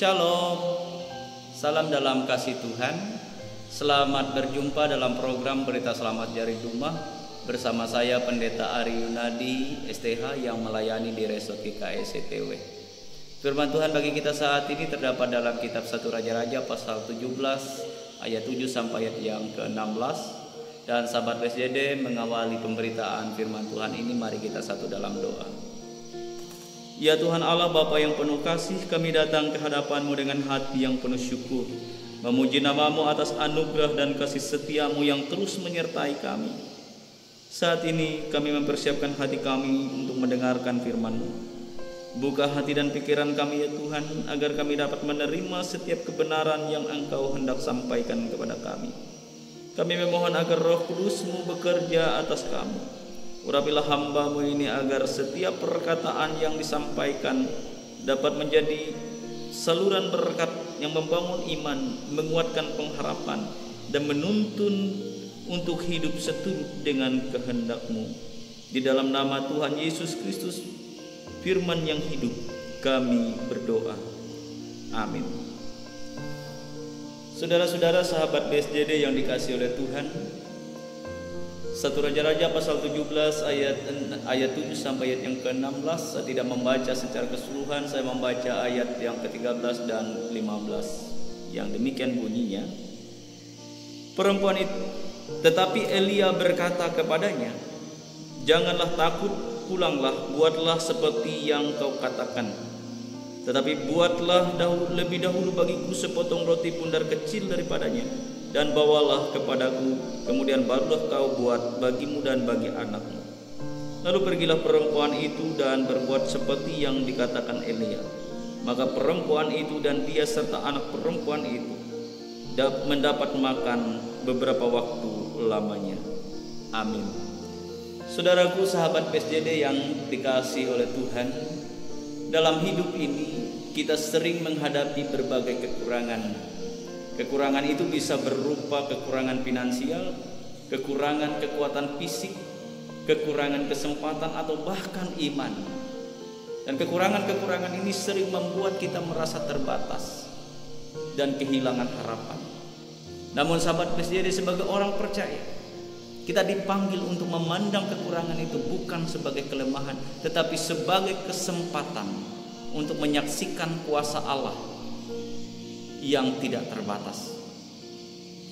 Shalom, salam dalam kasih Tuhan. Selamat berjumpa dalam program Berita Selamat dari Rumah bersama saya Pendeta Ari Yunadi STH yang melayani di Resort GKS CTW. Firman Tuhan bagi kita saat ini terdapat dalam kitab 1 Raja-Raja pasal 17 ayat 7 sampai ayat yang ke-16. Dan sahabat BSJD mengawali pemberitaan firman Tuhan ini, mari kita satu dalam doa. Ya Tuhan Allah Bapa yang penuh kasih, kami datang ke hadapan-Mu dengan hati yang penuh syukur, memuji nama-Mu atas anugerah dan kasih setia-Mu yang terus menyertai kami. Saat ini kami mempersiapkan hati kami untuk mendengarkan firman-Mu. Buka hati dan pikiran kami ya Tuhan, agar kami dapat menerima setiap kebenaran yang Engkau hendak sampaikan kepada kami. Kami memohon agar Roh Kudus-Mu bekerja atas kami. Urapilah hamba-Mu ini agar setiap perkataan yang disampaikan dapat menjadi saluran berkat yang membangun iman, menguatkan pengharapan, dan menuntun untuk hidup seturut dengan kehendak-Mu. Di dalam nama Tuhan Yesus Kristus, firman yang hidup, kami berdoa. Amin. Saudara-saudara sahabat BSJD yang dikasihi oleh Tuhan, 1 Raja-Raja pasal 17 ayat 7 sampai ayat yang ke-16. Saya tidak membaca secara keseluruhan, saya membaca ayat yang ke-13 dan 15 yang demikian bunyinya. Tetapi Elia berkata kepadanya, "Janganlah takut, pulanglah, buatlah seperti yang kau katakan. Tetapi buatlah lebih dahulu bagiku sepotong roti pundar kecil daripadanya, dan bawalah kepadaku, kemudian barulah kau buat bagimu dan bagi anakmu." Lalu pergilah perempuan itu dan berbuat seperti yang dikatakan Elia. Maka perempuan itu dan dia serta anak perempuan itu mendapat makan beberapa waktu lamanya. Amin. Saudaraku sahabat PSJD yang dikasihi oleh Tuhan, dalam hidup ini kita sering menghadapi berbagai kekurangan. Kekurangan itu bisa berupa kekurangan finansial, kekurangan kekuatan fisik, kekurangan kesempatan, atau bahkan iman. Dan kekurangan-kekurangan ini sering membuat kita merasa terbatas dan kehilangan harapan. Namun sahabat PSJD, sebagai orang percaya, kita dipanggil untuk memandang kekurangan itu bukan sebagai kelemahan, tetapi sebagai kesempatan untuk menyaksikan kuasa Allah yang tidak terbatas.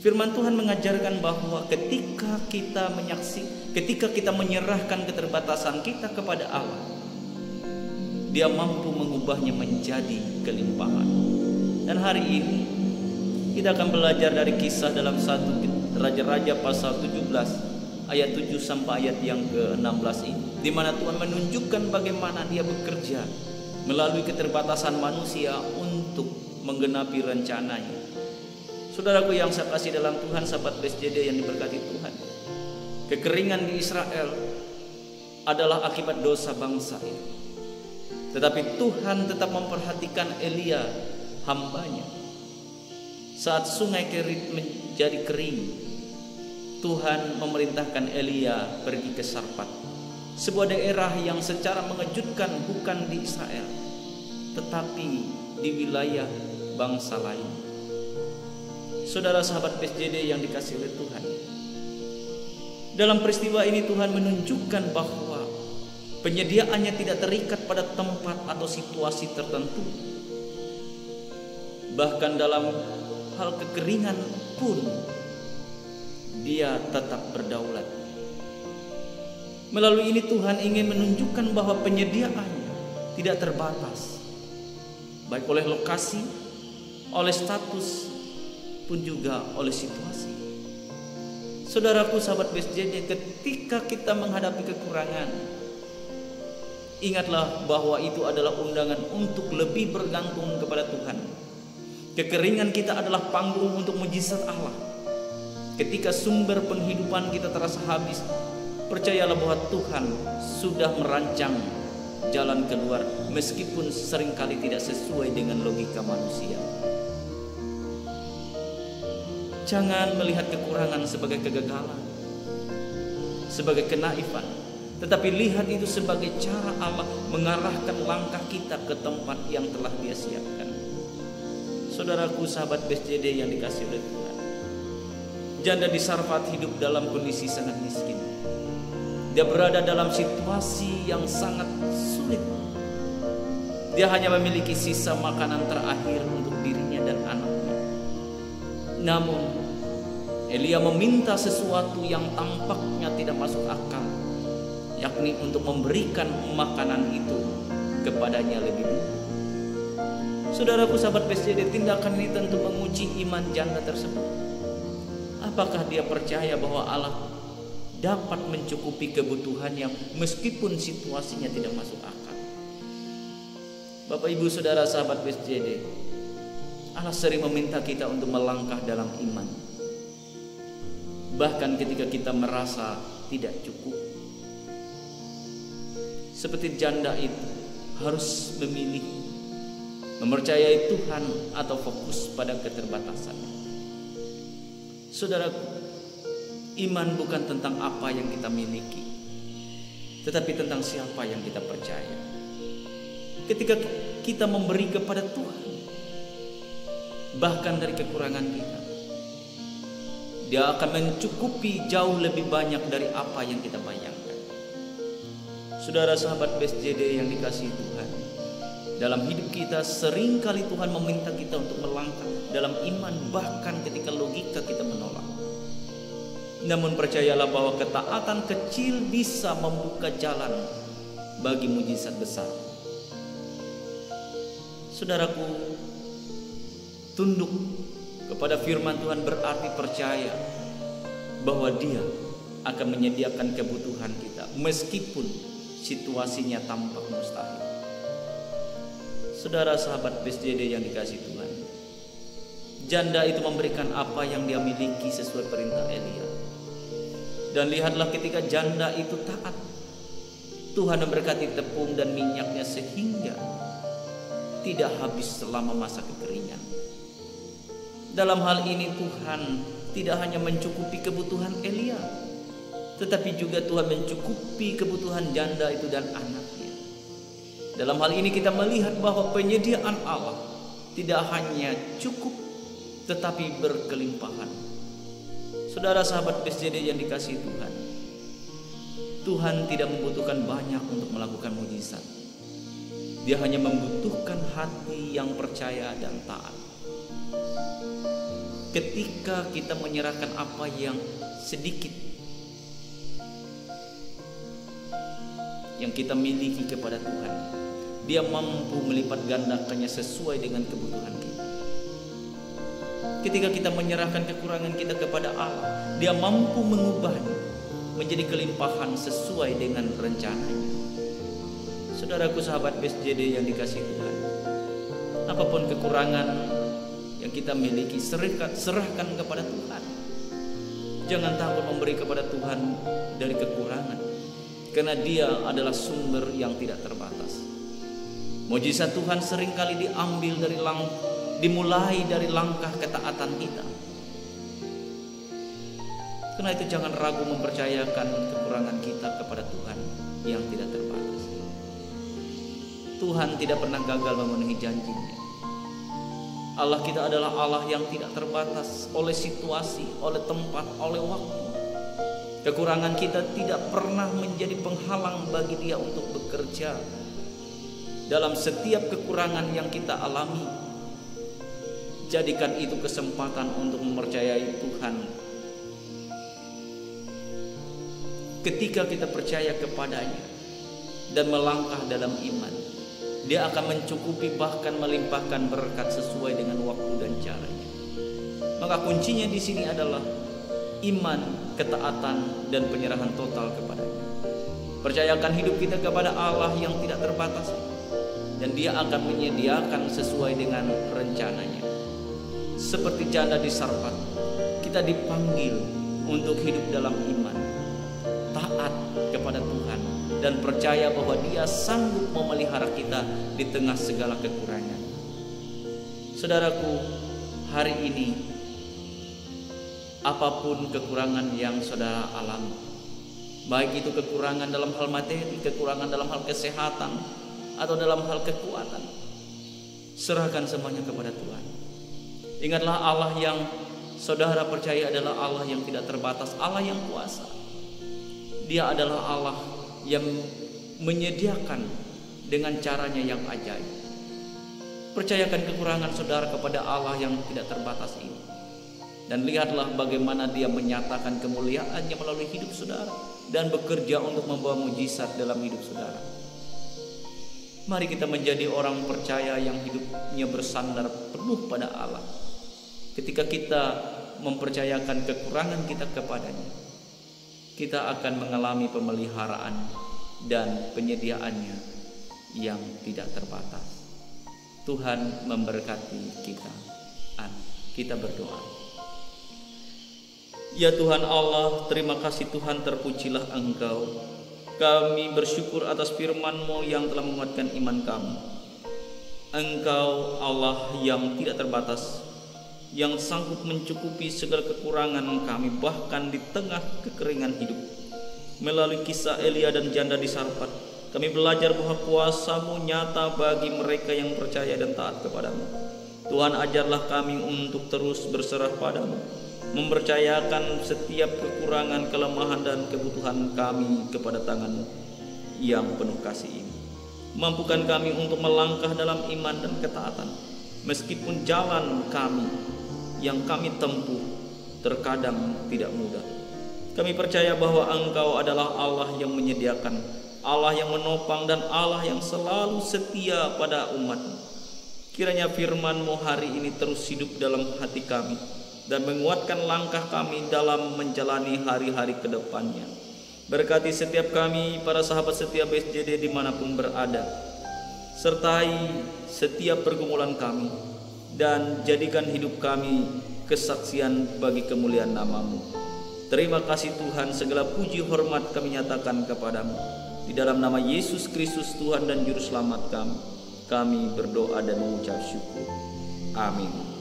Firman Tuhan mengajarkan bahwa ketika kita menyerahkan keterbatasan kita kepada Allah, Dia mampu mengubahnya menjadi kelimpahan. Dan hari ini kita akan belajar dari kisah dalam 1 Raja-Raja pasal 17 ayat 7 sampai ayat yang ke-16 ini, di mana Tuhan menunjukkan bagaimana Dia bekerja melalui keterbatasan manusia untuk menggenapi rencananya. Saudaraku yang saya kasih dalam Tuhan, sahabat BSJD yang diberkati Tuhan, kekeringan di Israel adalah akibat dosa bangsa itu. Tetapi Tuhan tetap memperhatikan Elia, hambanya. Saat sungai Kerit menjadi kering, Tuhan memerintahkan Elia pergi ke Sarfat, sebuah daerah yang secara mengejutkan bukan di Israel, tetapi di wilayah bangsa lain. Saudara sahabat PSJD yang dikasihi oleh Tuhan, dalam peristiwa ini Tuhan menunjukkan bahwa penyediaannya tidak terikat pada tempat atau situasi tertentu. Bahkan dalam hal kekeringan pun Dia tetap berdaulat. Melalui ini Tuhan ingin menunjukkan bahwa penyediaannya tidak terbatas, baik oleh lokasi, oleh status, pun juga oleh situasi. Saudaraku sahabat BSJD, ketika kita menghadapi kekurangan, ingatlah bahwa itu adalah undangan untuk lebih bergantung kepada Tuhan. Kekeringan kita adalah panggung untuk mujizat Allah. Ketika sumber penghidupan kita terasa habis, percayalah bahwa Tuhan sudah merancang jalan keluar, meskipun seringkali tidak sesuai dengan logika manusia. Jangan melihat kekurangan sebagai kegagalan, sebagai kenaifan, tetapi lihat itu sebagai cara Allah mengarahkan langkah kita ke tempat yang telah Dia siapkan. Saudaraku, sahabat BSJD yang dikasihi oleh Tuhan, janda di Sarfat hidup dalam kondisi sangat miskin. Dia berada dalam situasi yang sangat sulit. Dia hanya memiliki sisa makanan terakhir untuk dirinya dan anaknya. Namun Elia meminta sesuatu yang tampaknya tidak masuk akal, yakni untuk memberikan makanan itu kepadanya lebih dulu. Saudaraku, sahabat BSJD, tindakan ini tentu menguji iman janda tersebut. Apakah dia percaya bahwa Allah dapat mencukupi kebutuhannya meskipun situasinya tidak masuk akal? Bapak, Ibu, Saudara, sahabat BSJD, Allah sering meminta kita untuk melangkah dalam iman, bahkan ketika kita merasa tidak cukup. Seperti janda itu harus memilih mempercayai Tuhan atau fokus pada keterbatasan. Saudaraku, iman bukan tentang apa yang kita miliki, tetapi tentang siapa yang kita percaya. Ketika kita memberi kepada Tuhan, bahkan dari kekurangan kita, Dia akan mencukupi jauh lebih banyak dari apa yang kita bayangkan. Saudara, sahabat BSJD yang dikasihi Tuhan, dalam hidup kita seringkali Tuhan meminta kita untuk melangkah dalam iman, bahkan ketika logika kita menolak. Namun percayalah bahwa ketaatan kecil bisa membuka jalan bagi mujizat besar. Saudaraku, tunduk kepada firman Tuhan berarti percaya bahwa Dia akan menyediakan kebutuhan kita meskipun situasinya tampak mustahil. Saudara, sahabat BSJD yang dikasihi Tuhan, janda itu memberikan apa yang dia miliki sesuai perintah Elia. Dan lihatlah, ketika janda itu taat, Tuhan memberkati tepung dan minyaknya sehingga tidak habis selama masa kekeringan. Dalam hal ini Tuhan tidak hanya mencukupi kebutuhan Elia, tetapi juga Tuhan mencukupi kebutuhan janda itu dan anaknya. Dalam hal ini kita melihat bahwa penyediaan Allah tidak hanya cukup, tetapi berkelimpahan. Saudara, sahabat BSJD yang dikasihi Tuhan, Tuhan tidak membutuhkan banyak untuk melakukan mujizat. Dia hanya membutuhkan hati yang percaya dan taat. Ketika kita menyerahkan apa yang sedikit yang kita miliki kepada Tuhan, Dia mampu melipat gandakannya sesuai dengan kebutuhan kita. Ketika kita menyerahkan kekurangan kita kepada Allah, Dia mampu mengubahnya menjadi kelimpahan sesuai dengan rencananya. Saudaraku, sahabat BSJD yang dikasihi Tuhan, apapun kekurangan yang kita miliki, serahkan kepada Tuhan. Jangan takut memberi kepada Tuhan dari kekurangan, karena Dia adalah sumber yang tidak terbatas. Mujizat Tuhan seringkali dimulai dari langkah ketaatan kita. Karena itu jangan ragu mempercayakan kekurangan kita kepada Tuhan yang tidak terbatas. Tuhan tidak pernah gagal memenuhi janjinya. Allah kita adalah Allah yang tidak terbatas oleh situasi, oleh tempat, oleh waktu. Kekurangan kita tidak pernah menjadi penghalang bagi Dia untuk bekerja. Dalam setiap kekurangan yang kita alami, jadikan itu kesempatan untuk mempercayai Tuhan. Ketika kita percaya kepada-Nya dan melangkah dalam iman, Dia akan mencukupi, bahkan melimpahkan berkat sesuai dengan waktu dan caranya. Maka kuncinya di sini adalah iman, ketaatan, dan penyerahan total kepada-Nya. Percayakan hidup kita kepada Allah yang tidak terbatas, dan Dia akan menyediakan sesuai dengan rencananya. Seperti janda di Sarfat, kita dipanggil untuk hidup dalam iman, taat kepada Tuhan, dan percaya bahwa Dia sanggup memelihara kita di tengah segala kekurangan. Saudaraku, hari ini apapun kekurangan yang saudara alami, baik itu kekurangan dalam hal materi, kekurangan dalam hal kesehatan, atau dalam hal kekuatan, serahkan semuanya kepada Tuhan. Ingatlah Allah yang saudara percaya adalah Allah yang tidak terbatas, Allah yang kuasa. Dia adalah Allah yang menyediakan dengan caranya yang ajaib. Percayakan kekurangan saudara kepada Allah yang tidak terbatas ini. Dan lihatlah bagaimana Dia menyatakan kemuliaannya melalui hidup saudara dan bekerja untuk membawa mujizat dalam hidup saudara. Mari kita menjadi orang percaya yang hidupnya bersandar penuh pada Allah. Ketika kita mempercayakan kekurangan kita kepadanya, kita akan mengalami pemeliharaan dan penyediaannya yang tidak terbatas. Tuhan memberkati kita. Kita berdoa. Ya Tuhan Allah, terima kasih Tuhan, terpujilah Engkau. Kami bersyukur atas firman-Mu yang telah menguatkan iman kami. Engkau Allah yang tidak terbatas, yang sanggup mencukupi segala kekurangan kami bahkan di tengah kekeringan hidup. Melalui kisah Elia dan janda di Sarfat, kami belajar bahwa kuasa-Mu nyata bagi mereka yang percaya dan taat kepadamu. Tuhan, ajarlah kami untuk terus berserah padamu, mempercayakan setiap kekurangan, kelemahan dan kebutuhan kami kepada tangan-Mu yang penuh kasih ini. Mampukan kami untuk melangkah dalam iman dan ketaatan, meskipun jalan kami yang kami tempuh terkadang tidak mudah. Kami percaya bahwa Engkau adalah Allah yang menyediakan, Allah yang menopang, dan Allah yang selalu setia pada umat-Mu. Kiranya firman-Mu hari ini terus hidup dalam hati kami dan menguatkan langkah kami dalam menjalani hari-hari ke depannya. Berkati setiap kami, para sahabat setia BSJD dimanapun berada. Sertai setiap pergumulan kami dan jadikan hidup kami kesaksian bagi kemuliaan nama-Mu. Terima kasih Tuhan, segala puji hormat kami nyatakan kepadamu. Di dalam nama Yesus Kristus Tuhan dan Juru Selamat kami berdoa dan mengucap syukur. Amin.